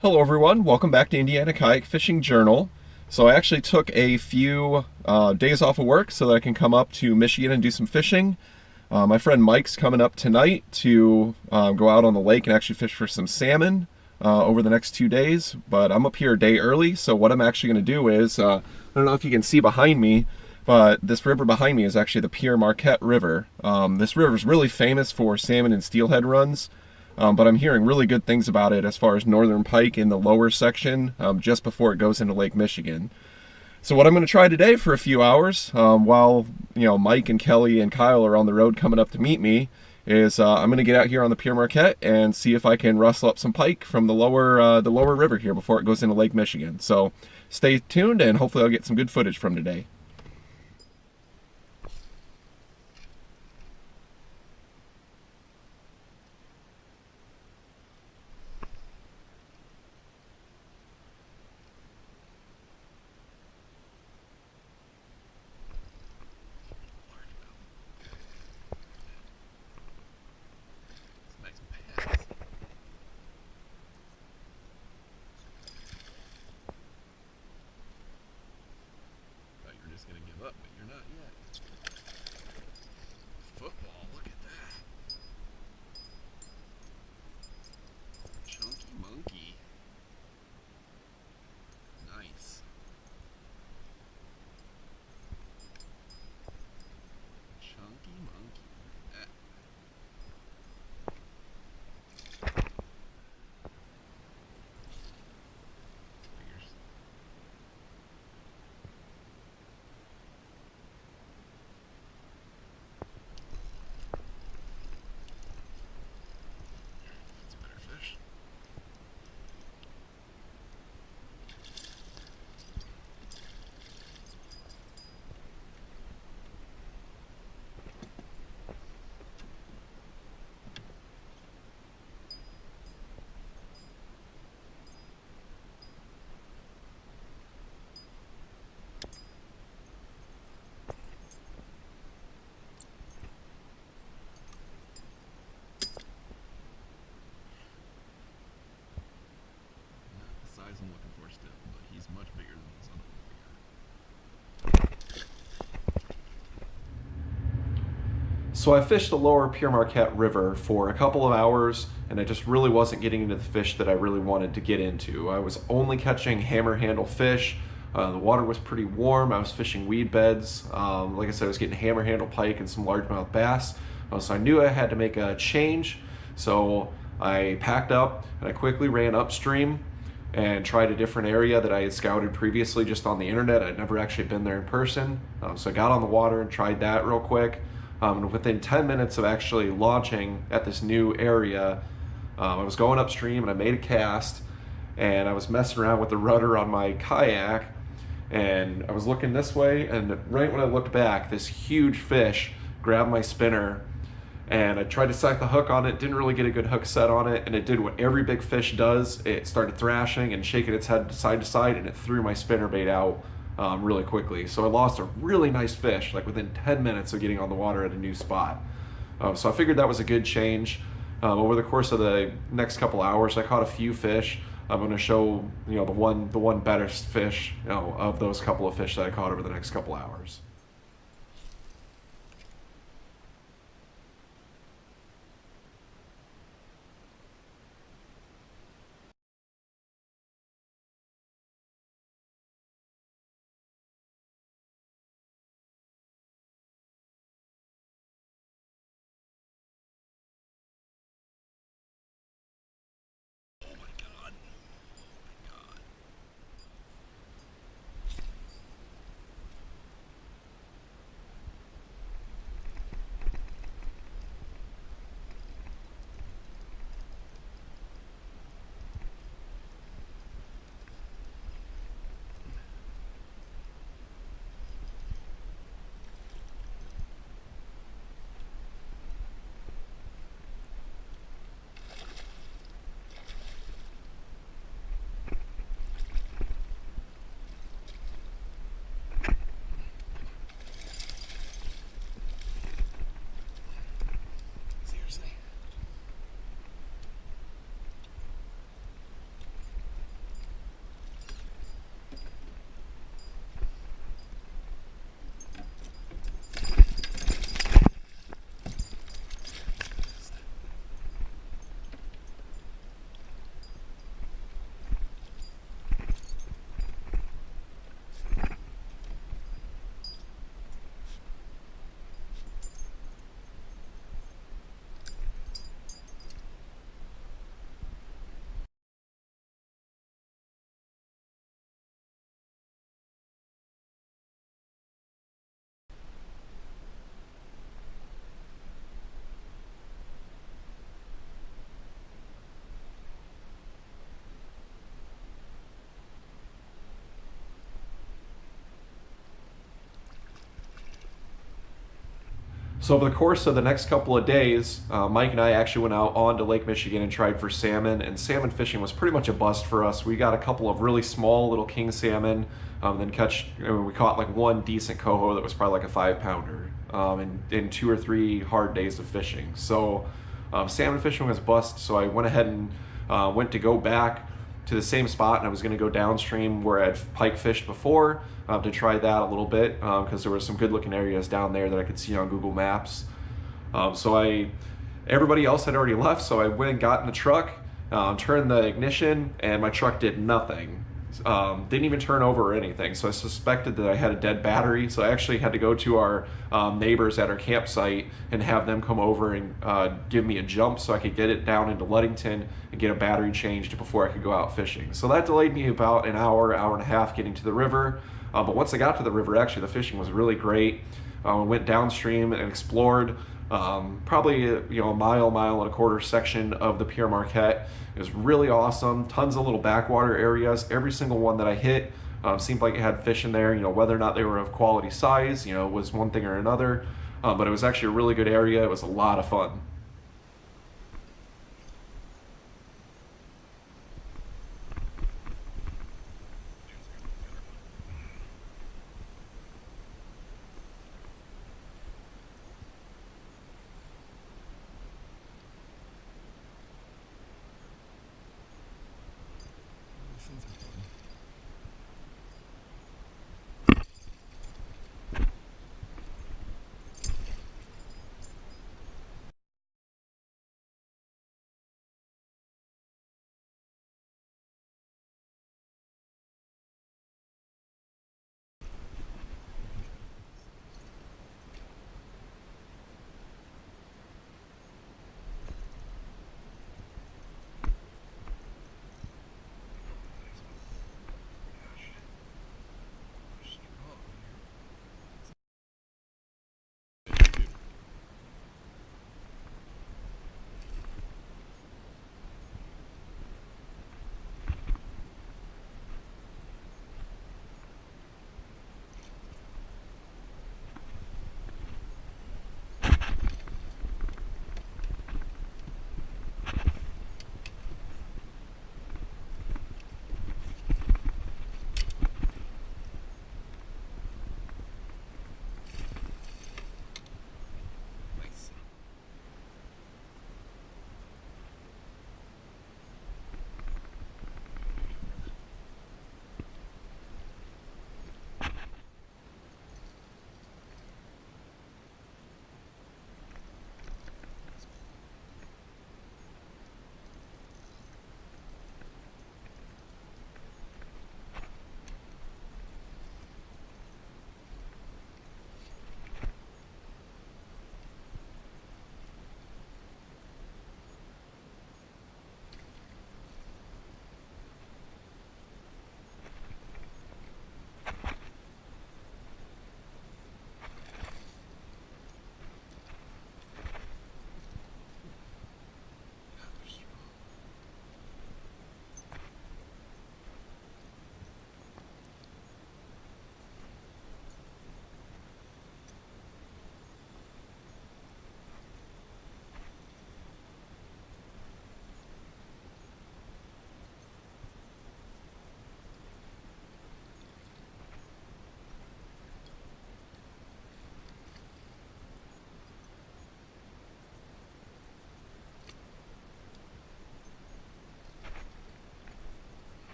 Hello everyone, welcome back to Indiana Kayak Fishing Journal. So I actually took a few days off of work so that I can come up to Michigan and do some fishing. My friend Mike's coming up tonight to go out on the lake and actually fish for some salmon over the next 2 days. But I'm up here a day early, so what I'm actually going to do is, I don't know if you can see behind me, but this river behind me is actually the Pere Marquette River. This river is really famous for salmon and steelhead runs. But I'm hearing really good things about it as far as Northern Pike in the lower section, just before it goes into Lake Michigan. So what I'm going to try today for a few hours, while Mike and Kelly and Kyle are on the road coming up to meet me, is I'm going to get out here on the Pere Marquette and see if I can rustle up some pike from the lower river here before it goes into Lake Michigan. So stay tuned, and hopefully I'll get some good footage from today. Gonna give up, but you're not yet. Football, look at that. Chunky monkey. Nice. Chunky monkey. Figures. That's a better fish. Not the size I'm looking for still, but he's much bigger than this other one we got. So I fished the lower Pere Marquette River for a couple of hours, and I just really wasn't getting into the fish that I really wanted to get into. I was only catching hammer handle fish. The water was pretty warm. I was fishing weed beds. Like I said, I was getting hammer handle pike and some largemouth bass. So I knew I had to make a change. So I packed up and I quickly ran upstream and tried a different area that I had scouted previously just on the internet. I'd never actually been there in person. So I got on the water and tried that real quick. And within 10 minutes of actually launching at this new area, I was going upstream and I made a cast, and I was messing around with the rudder on my kayak, and I was looking this way, and right when I looked back, this huge fish grabbed my spinner, and I tried to set the hook on it, didn't really get a good hook set on it, and it did what every big fish does. It started thrashing and shaking its head side to side, and it threw my spinner bait out really quickly. So I lost a really nice fish, like within 10 minutes of getting on the water at a new spot. So I figured that was a good change. Over the course of the next couple hours, I caught a few fish. I'm going to show the one better fish of those couple of fish that I caught over the next couple hours. Oh my god. God. So over the course of the next couple of days, Mike and I actually went out onto Lake Michigan and tried for salmon, and salmon fishing was pretty much a bust for us. We got a couple of really small little king salmon, we caught like one decent coho that was probably like a 5 pounder, in 2 or 3 hard days of fishing. So salmon fishing was a bust, so I went ahead and went to go back to the same spot, and I was going to go downstream where I'd pike fished before, to try that a little bit, because there were some good looking areas down there that I could see on Google Maps. Everybody else had already left, so I went and got in the truck, turned the ignition, and my truck did nothing. Didn't even turn over or anything, so I suspected that I had a dead battery. So I actually had to go to our neighbors at our campsite and have them come over and give me a jump so I could get it down into Ludington and get a battery changed before I could go out fishing. So that delayed me about an hour, hour and a half getting to the river. But once I got to the river, actually the fishing was really great. I went downstream and explored probably a mile and a quarter section of the Pere Marquette. It was really awesome. Tons of little backwater areas. Every single one that I hit seemed like it had fish in there. Whether or not they were of quality size, was one thing or another. But it was actually a really good area. It was a lot of fun.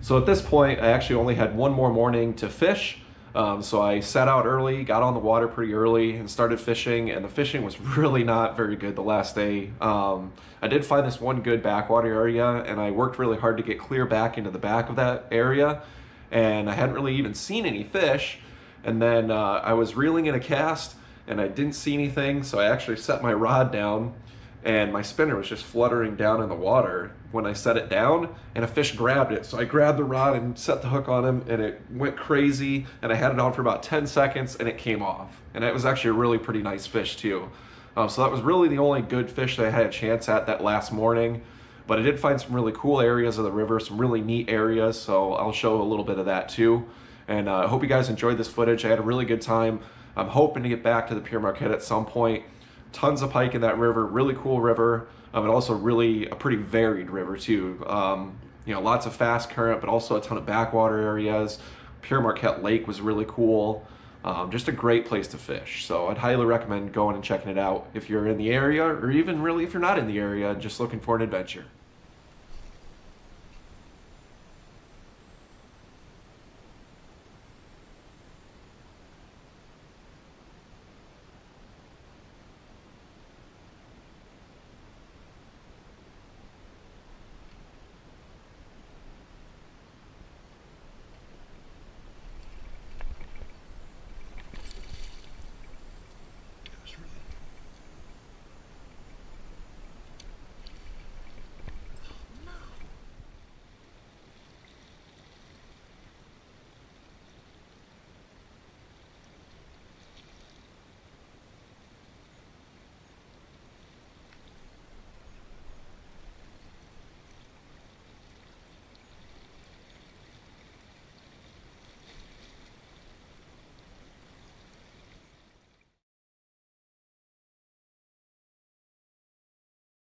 So at this point, I actually only had one more morning to fish. So I set out early, got on the water pretty early, and started fishing. And the fishing was really not very good the last day. I did find this one good backwater area, and I worked really hard to get clear back into the back of that area. And I hadn't really even seen any fish. And then I was reeling in a cast, and I didn't see anything. So I actually set my rod down, and my spinner was just fluttering down in the water when I set it down, and a fish grabbed it. So I grabbed the rod and set the hook on him, and it went crazy, and I had it on for about 10 seconds, and it came off. And it was actually a really pretty nice fish too. So that was really the only good fish that I had a chance at that last morning. But I did find some really cool areas of the river, some really neat areas, so I'll show a little bit of that too. And I hope you guys enjoyed this footage. I had a really good time. I'm hoping to get back to the Pere Marquette at some point. Tons of pike in that river, really cool river, and also really a pretty varied river too. You know, lots of fast current, but also a ton of backwater areas. Pere Marquette Lake was really cool. Just a great place to fish. So I'd highly recommend going and checking it out if you're in the area, or even really if you're not in the area and just looking for an adventure.